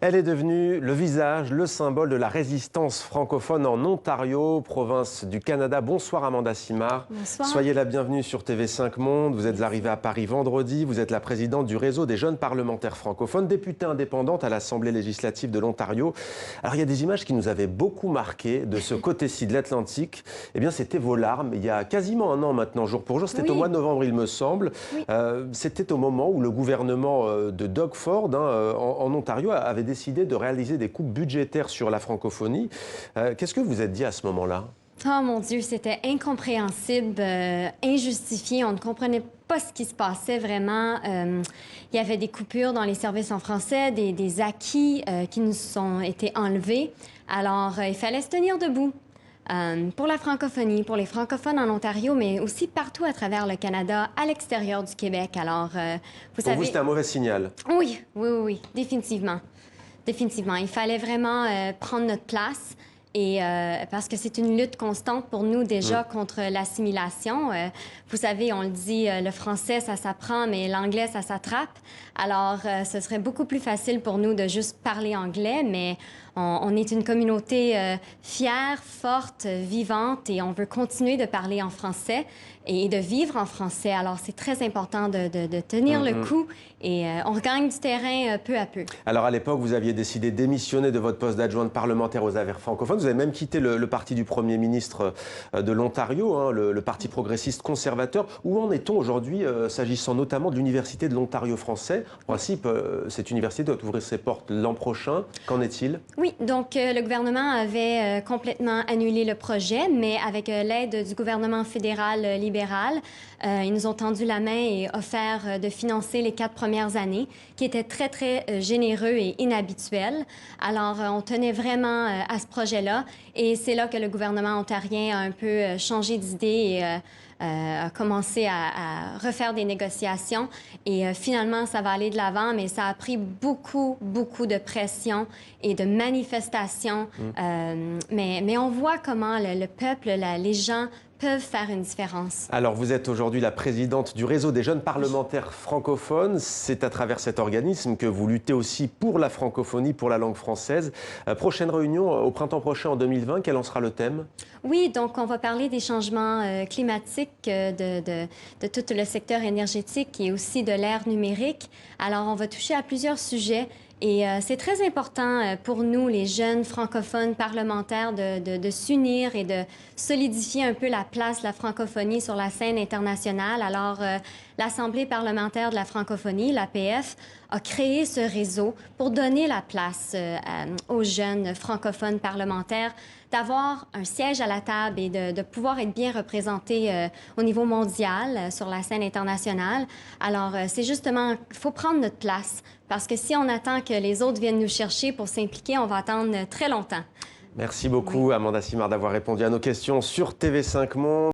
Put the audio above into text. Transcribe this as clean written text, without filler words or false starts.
Elle est devenue le visage, le symbole de la résistance francophone en Ontario, province du Canada. Bonsoir Amanda Simard. Bonsoir. Soyez la bienvenue sur TV5 Monde. Vous êtes arrivée à Paris vendredi. Vous êtes la présidente du réseau des jeunes parlementaires francophones, députée indépendante à l'Assemblée législative de l'Ontario. Alors il y a des images qui nous avaient beaucoup marqué de ce côté-ci de l'Atlantique. Eh bien c'était vos larmes. Il y a quasiment un an maintenant, jour pour jour. C'était au mois de novembre, il me semble. Oui. C'était au moment où le gouvernement de Doug Ford en Ontario avait décidé de réaliser des coupes budgétaires sur la francophonie. Qu'est-ce que vous êtes dit à ce moment-là? Oh mon Dieu, c'était incompréhensible, injustifié. On ne comprenait pas ce qui se passait vraiment. Il y avait des coupures dans les services en français, des acquis qui nous ont été enlevés. Alors, il fallait se tenir debout. Pour la francophonie, pour les francophones en Ontario, mais aussi partout à travers le Canada, à l'extérieur du Québec. Alors, vous savez... Pour vous, c'était un mauvais signal? Oui, définitivement. Définitivement. Il fallait vraiment prendre notre place. Et parce que c'est une lutte constante pour nous déjà contre l'assimilation. Vous savez, on le dit, le français, ça s'apprend, mais l'anglais, ça s'attrape. Alors, ce serait beaucoup plus facile pour nous de juste parler anglais, mais on est une communauté fière, forte, vivante, et on veut continuer de parler en français et de vivre en français. Alors, c'est très important de tenir le coup, et on regagne du terrain peu à peu. Alors, à l'époque, vous aviez décidé de démissionner de votre poste d'adjointe parlementaire aux affaires francophones. Vous avez même quitté le parti du Premier ministre de l'Ontario, hein, le Parti progressiste conservateur. Où en est-on aujourd'hui, s'agissant notamment de l'Université de l'Ontario français? En principe, cette université doit ouvrir ses portes l'an prochain. Qu'en est-il? Oui, donc le gouvernement avait complètement annulé le projet, mais avec l'aide du gouvernement fédéral libéral, ils nous ont tendu la main et offert de financer les 4 premières années, qui étaient très, très généreux et inhabituels. Alors, on tenait vraiment à ce projet-là, et c'est là que le gouvernement ontarien a un peu changé d'idée et a commencé à refaire des négociations. Et finalement, ça va aller de l'avant, mais ça a pris beaucoup, beaucoup de pression et de manifestations. Mais on voit comment le peuple, les gens peuvent faire une différence. Alors, vous êtes aujourd'hui la présidente du réseau des jeunes parlementaires francophones. C'est à travers cet organisme que vous luttez aussi pour la francophonie, pour la langue française. Prochaine réunion au printemps prochain en 2020, quel en sera le thème? Oui, donc on va parler des changements climatiques, de tout le secteur énergétique et aussi de l'ère numérique. Alors, on va toucher à plusieurs sujets. Et c'est très important pour nous, les jeunes francophones parlementaires, de s'unir et de solidifier un peu la place de la francophonie sur la scène internationale. Alors, l'Assemblée parlementaire de la francophonie, l'APF, a créé ce réseau pour donner la place aux jeunes francophones parlementaires, d'avoir un siège à la table et de pouvoir être bien représentés au niveau mondial, sur la scène internationale. Alors, c'est justement, il faut prendre notre place, parce que si on attend que les autres viennent nous chercher pour s'impliquer, on va attendre très longtemps. Merci beaucoup, Amanda Simard, d'avoir répondu à nos questions sur TV5 Monde.